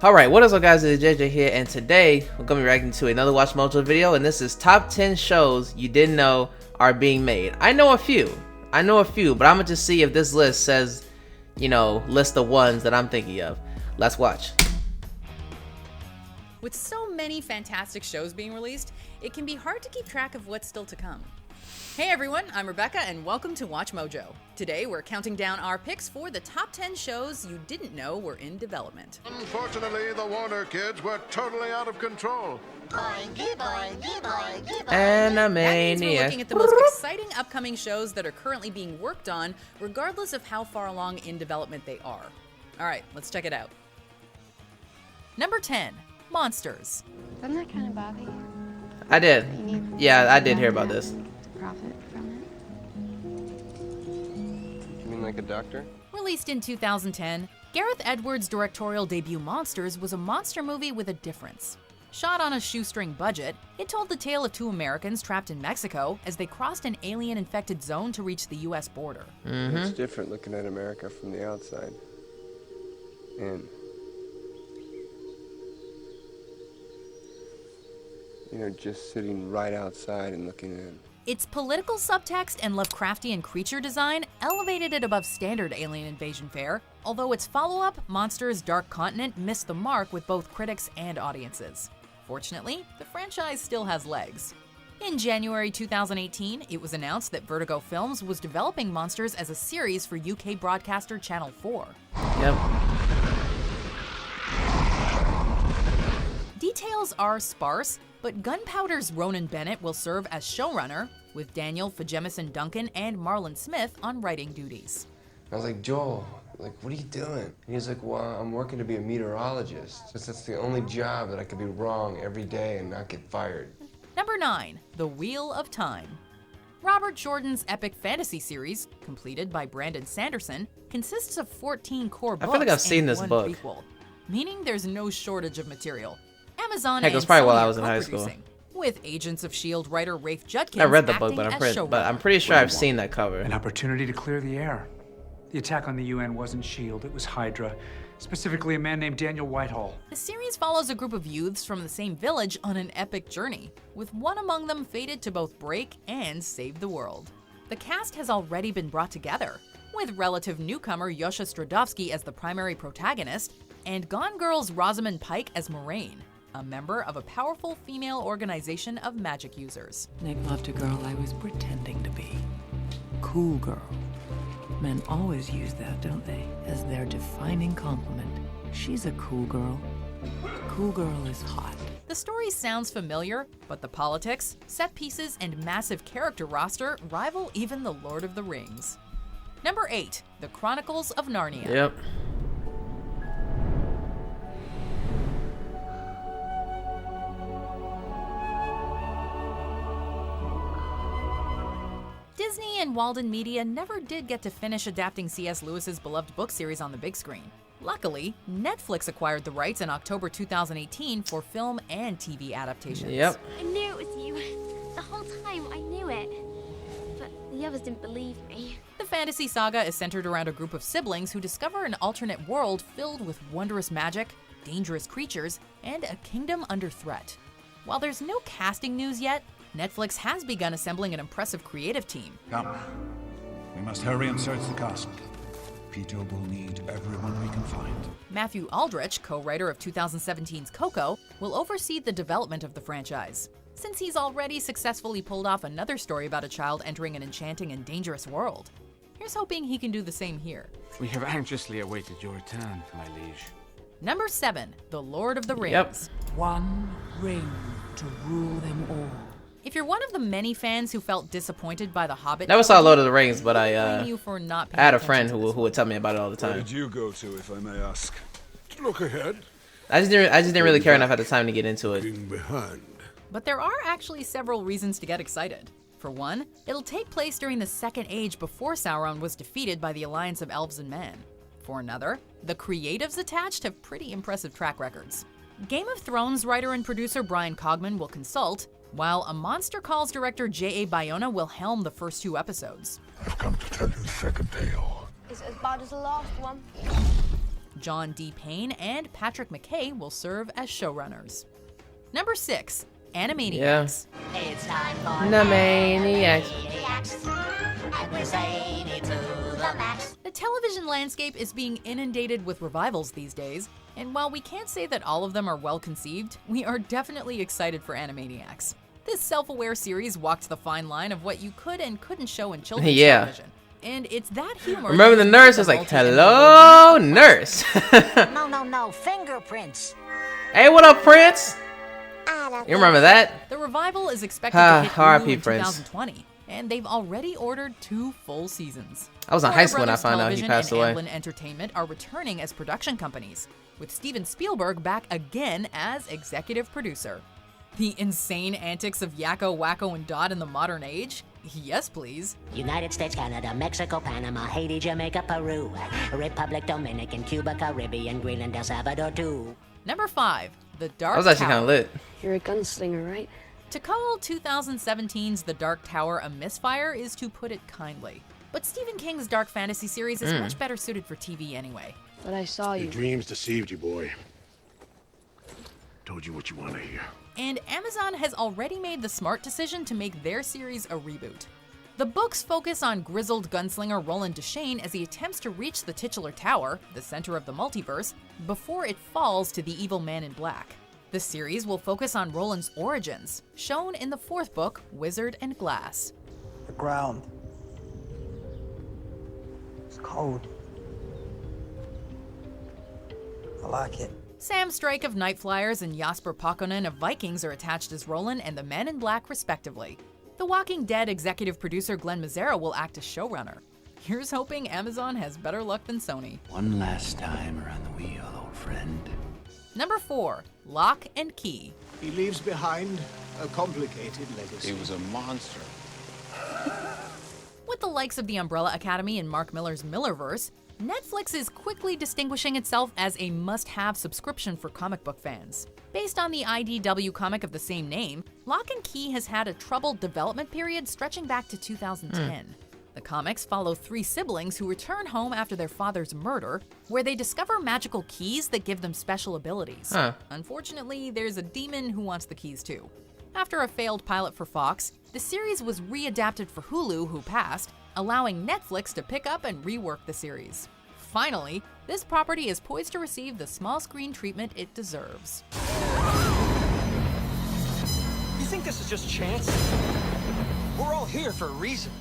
Alright, what is up guys, it's JJ here, and today we're going to be reacting to another Watchmojo video, and this is top 10 shows you didn't know are being made. I know a few, but I'm going to just see if this list says, you know, list the ones that I'm thinking of. Let's watch. With so many fantastic shows being released, it can be hard to keep track of what's still to come. Hey everyone, I'm Rebecca and welcome to Watchmojo. Today we're counting down our picks for the top 10 shows you didn't know were in development. Unfortunately, the Warner kids were totally out of control. Animaniacs. That means we're looking at the most exciting upcoming shows that are currently being worked on, regardless of how far along in development they are. Alright, let's check it out. Number 10, Monsters. Doesn't that kind of bother you? I did. Yeah, I did hear about this. Profit from it? You mean like a doctor? Released in 2010, Gareth Edwards' directorial debut Monsters was a monster movie with a difference. Shot on a shoestring budget, it told the tale of two Americans trapped in Mexico as they crossed an alien-infected zone to reach the US border. It's different looking at America from the outside. And you know, just sitting right outside and looking in. Its political subtext and Lovecraftian creature design elevated it above standard alien invasion fare, although its follow-up, Monsters: Dark Continent, missed the mark with both critics and audiences. Fortunately, the franchise still has legs. In January 2018, it was announced that Vertigo Films was developing Monsters as a series for UK broadcaster Channel 4. Yep. Details are sparse, but Gunpowder's Ronan Bennett will serve as showrunner, with Daniel Fajemison Duncan and Marlon Smith on writing duties. I was like, Joel, like, what are you doing? And he's like, well, I'm working to be a meteorologist. That's the only job that I could be wrong every day and not get fired. Number 9, The Wheel of Time. Robert Jordan's epic fantasy series, completed by Brandon Sanderson, consists of 14 core books I feel like I've seen and this one book. prequel, meaning there's no shortage of material. Amazon Heck, it was and probably while Sony I are was in high school. co-producing, with Agents of S.H.I.E.L.D. writer Rafe Judkins I read the book, acting but as showrunner. I'm pretty sure I've seen that cover. An opportunity to clear the air. The attack on the UN wasn't S.H.I.E.L.D., it was Hydra. Specifically a man named Daniel Whitehall. The series follows a group of youths from the same village on an epic journey, with one among them fated to both break and save the world. The cast has already been brought together, with relative newcomer Yosha Stradovsky as the primary protagonist, and Gone Girl's Rosamund Pike as Moraine, a member of a powerful female organization of magic users. Nick loved a girl I was pretending to be. Cool girl. Men always use that, don't they? As their defining compliment. She's a cool girl. Cool girl is hot. The story sounds familiar, but the politics, set pieces, and massive character roster rival even the Lord of the Rings. Number 8, The Chronicles of Narnia. Yep. Disney and Walden Media never did get to finish adapting C.S. Lewis's beloved book series on the big screen. Luckily, Netflix acquired the rights in October 2018 for film and TV adaptations. Yep. I knew it was you. The whole time, I knew it. But the others didn't believe me. The fantasy saga is centered around a group of siblings who discover an alternate world filled with wondrous magic, dangerous creatures, and a kingdom under threat. While there's no casting news yet, Netflix has begun assembling an impressive creative team. Come. We must hurry and search the castle. Peter will need everyone we can find. Matthew Aldrich, co-writer of 2017's Coco, will oversee the development of the franchise, since he's already successfully pulled off another story about a child entering an enchanting and dangerous world. Here's hoping he can do the same here. We have anxiously awaited your return, my liege. Number 7, The Lord of the Rings. Yep. One ring to rule them all. If you're one of the many fans who felt disappointed by The Hobbit, Never saw Lord of the Rings, but I blame you for not paying had a attention friend to who this would tell me about it all the Where time. did you go to, if I may ask? Look ahead. I just didn't really care enough at the time to get into it. Looking behind. But there are actually several reasons to get excited. For one, it'll take place during the Second Age before Sauron was defeated by the alliance of elves and men. For another, the creatives attached have pretty impressive track records. Game of Thrones writer and producer Brian Cogman will consult, while A Monster Calls director J.A. Bayona will helm the first 2 episodes. I've come to tell you the second tale. Is it as bad as the last one? John D. Payne and Patrick McKay will serve as showrunners. Number 6. Animaniacs. It's time for Animaniacs. and we're zany to the max. The television landscape is being inundated with revivals these days, and while we can't say that all of them are well conceived, we are definitely excited for Animaniacs. This self-aware series walked the fine line of what you could and couldn't show in children's television. And it's that humor. Remember the nurse was like, "Hello, nurse." No, fingerprints. Hey, what up, Prince? You remember that? The revival is expected to hit Hulu R.I.P. in Prince. 2020, and they've already ordered 2 full seasons. I was in high school when I found out he passed away. Television and Amblin Entertainment are returning as production companies, with Steven Spielberg back again as executive producer. The insane antics of Yakko, Wacko, and Dot in the modern age? Yes, please. United States, Canada, Mexico, Panama, Haiti, Jamaica, Peru, Republic, Dominican, Cuba, Caribbean, Greenland, El Salvador, too. Number 5. The Dark Tower. I was actually kind of lit. You're a gunslinger, right? To call 2017's The Dark Tower a misfire is to put it kindly. But Stephen King's dark fantasy series is much better suited for TV anyway. But I saw you. Your dreams deceived you, boy. Told you what you want to hear. And Amazon has already made the smart decision to make their series a reboot. The books focus on grizzled gunslinger Roland Deschain as he attempts to reach the titular tower, the center of the multiverse, before it falls to the evil man in black. The series will focus on Roland's origins, shown in the 4th book, Wizard and Glass. The ground. It's cold. I like it. Sam Strike of Night Flyers and Jasper Pakkonen of Vikings are attached as Roland and the Men in Black, respectively. The Walking Dead executive producer Glenn Mazzara will act as showrunner. Here's hoping Amazon has better luck than Sony. One last time around the wheel, old friend. Number 4. Lock and Key. He leaves behind a complicated legacy. He was a monster. With the likes of the Umbrella Academy and Mark Millar's Millerverse, Netflix is quickly distinguishing itself as a must-have subscription for comic book fans. Based on the IDW comic of the same name, Lock and Key has had a troubled development period stretching back to 2010. The comics follow 3 siblings who return home after their father's murder, where they discover magical keys that give them special abilities. Unfortunately, there's a demon who wants the keys too. After a failed pilot for Fox, the series was readapted for Hulu, who passed, allowing Netflix to pick up and rework the series. Finally, this property is poised to receive the small screen treatment it deserves. You think this is just chance? We're all here for a reason.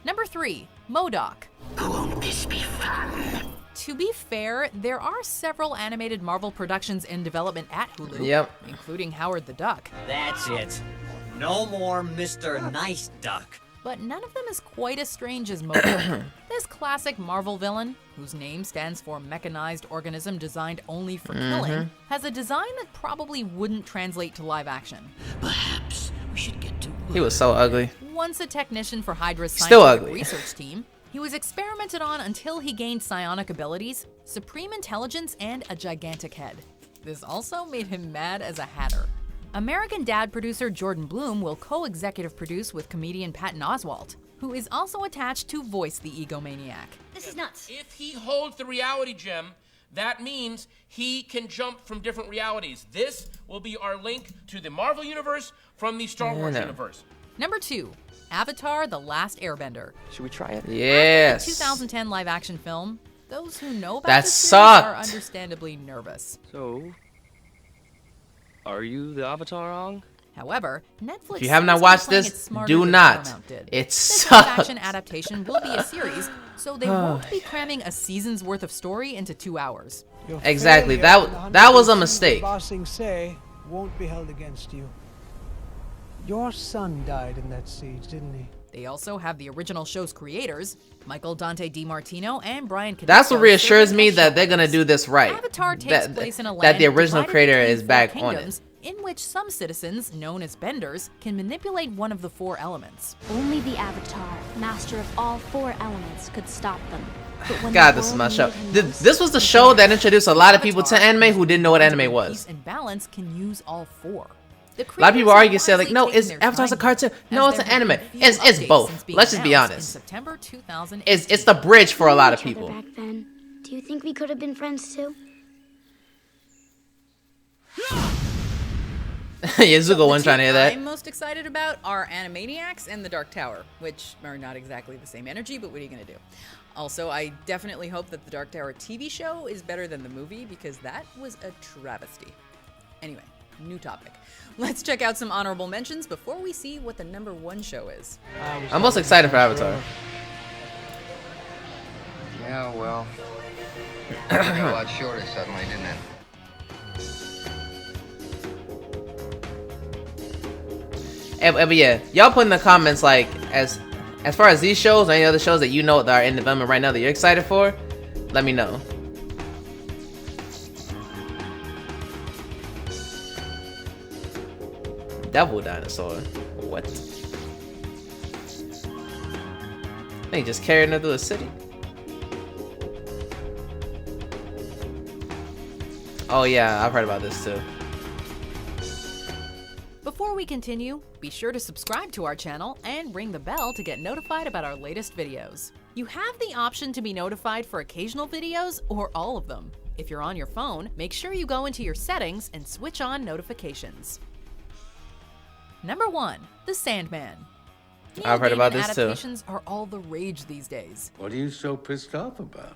Number 3. MODOK. Won't this be fun? To be fair, there are several animated Marvel productions in development at Hulu, including Howard the Duck. That's it. No more Mr. Nice Duck. But none of them is quite as strange as MODOK. This classic Marvel villain, whose name stands for Mechanized Organism Designed Only for Killing, has a design that probably wouldn't translate to live action. Perhaps we should get to work. He was so ugly. Once a technician for Hydra's Still scientific ugly. research team, he was experimented on until he gained psionic abilities, supreme intelligence, and a gigantic head. This also made him mad as a hatter. American Dad producer Jordan Bloom will co-executive produce with comedian Patton Oswalt, who is also attached to voice the egomaniac. This is nuts. If he holds the reality gem, that means he can jump from different realities. This will be our link to the Marvel Universe from the Star Wars universe. Number 2. Avatar: The Last Airbender. Should we try it? Yes. After the 2010 live-action film, those who know about That the series sucked. are understandably nervous. So, are you the Avatar, Ong? However, Netflix If you have not seems to be watched playing this, it smarter do than not. Paramount did. It This sucks. live-action adaptation will be a series, so they won't be cramming a season's worth of story into 2 hours. Exactly. That was a mistake. Bossing say won't be held against you. Your son died in that siege, didn't he? They also have the original show's creators, Michael Dante DiMartino and Brian Cadetto. That's what reassures serving me as that they're showrunners. gonna do this right. Avatar takes place in a land that the original divided creator between is 4 back on it. kingdoms, in which some citizens, known as Benders, can manipulate one of the 4 elements. Only the Avatar, master of all 4 elements, could stop them. But when God, the this is world my show. needed him most, This was the show that introduced a lot of people to anime who didn't know what anime Peace was. and balance can use all 4. A lot of people argue, say like, no, it's Avatar's a cartoon. No, it's an anime. It's both. Let's just be honest. September 2000. It's the bridge for a lot of people. Back then, do you think we could have been friends too? Yeah, Zuko The wasn't trying to two hear that. I'm most excited about are Animaniacs and The Dark Tower, which are not exactly the same energy, but what are you gonna do? Also, I definitely hope that The Dark Tower TV show is better than the movie, because that was a travesty. Anyway, new topic. Let's check out some honorable mentions before we see what the #1 show is. I'm most excited for Avatar. Yeah, well, it got a lot shorter suddenly, didn't it? But yeah, y'all put in the comments like as far as these shows or any other shows that you know that are in development right now that you're excited for, let me know. Devil dinosaur. What? They just carrying her through the city. Oh yeah, I've heard about this too. Before we continue, be sure to subscribe to our channel and ring the bell to get notified about our latest videos. You have the option to be notified for occasional videos or all of them. If you're on your phone, make sure you go into your settings and switch on notifications. #1, The Sandman. I've heard about this too. Adaptations are all the rage these days. What are you so pissed off about?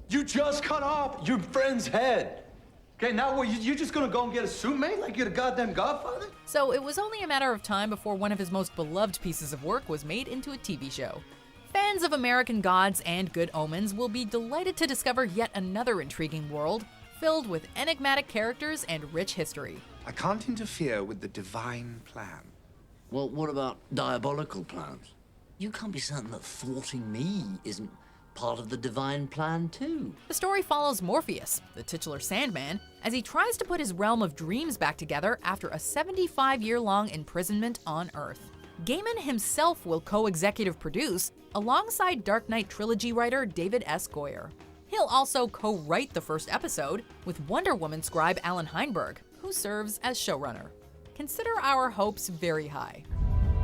You just cut off your friend's head. Okay, now what, you just gonna go and get a suit made like you're the goddamn Godfather? So it was only a matter of time before one of his most beloved pieces of work was made into a TV show. Fans of American Gods and Good Omens will be delighted to discover yet another intriguing world filled with enigmatic characters and rich history. I can't interfere with the divine plan. Well, what about diabolical plans? You can't be certain that thwarting me isn't part of the divine plan too. The story follows Morpheus, the titular Sandman, as he tries to put his realm of dreams back together after a 75-year-long imprisonment on Earth. Gaiman himself will co-executive produce alongside Dark Knight trilogy writer David S. Goyer. He'll also co-write the first episode with Wonder Woman scribe Alan Heinberg, who serves as showrunner. Consider our hopes very high.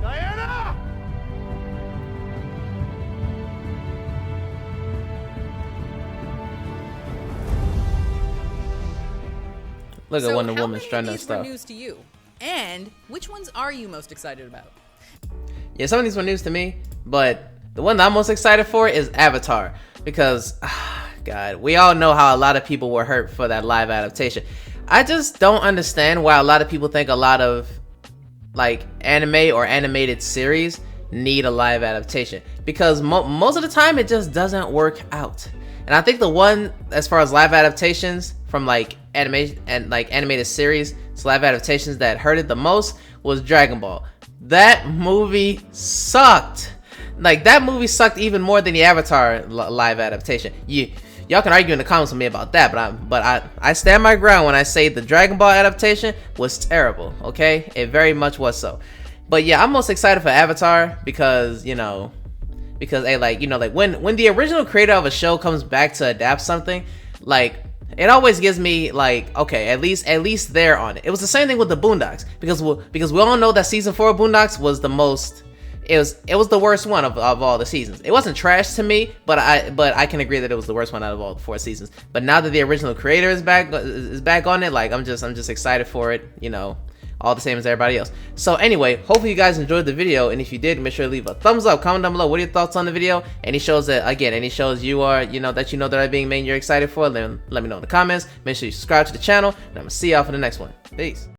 Diana! Look at Wonder Woman So trying how many that of these stuff. were news to you? And which ones are you most excited about? Yeah, some of these were news to me, but the one that I'm most excited for is Avatar, because, God, we all know how a lot of people were hurt for that live adaptation. I just don't understand why a lot of people think a lot of, like, anime or animated series need a live adaptation, because most of the time it just doesn't work out. And I think the one, as far as live adaptations from like animation and like animated series to live adaptations that hurt it the most was Dragon Ball. That movie sucked. Like, that movie sucked even more than the Avatar live adaptation. Y'all can argue in the comments with me about that, but I stand my ground when I say the Dragon Ball adaptation was terrible. Okay, it very much was so. But yeah, I'm most excited for Avatar because, you know, hey, like, you know, like when the original creator of a show comes back to adapt something, like, it always gives me like, okay, at least they're on it. It was the same thing with the Boondocks, because we all know that season 4 of Boondocks was the most, it was the worst one of all the seasons. It wasn't trash to me, but I can agree that it was the worst one out of all the 4 seasons. But now that the original creator is back on it, like, I'm just excited for it, you know, all the same as everybody else. So anyway, hopefully you guys enjoyed the video, and if you did, make sure to leave a thumbs up, comment down below what are your thoughts on the video. Any shows that, again, any shows you are, you know, that are being made and you're excited for, then let me know in the comments. Make sure you subscribe to the channel, and I'm gonna see y'all for the next one. Peace.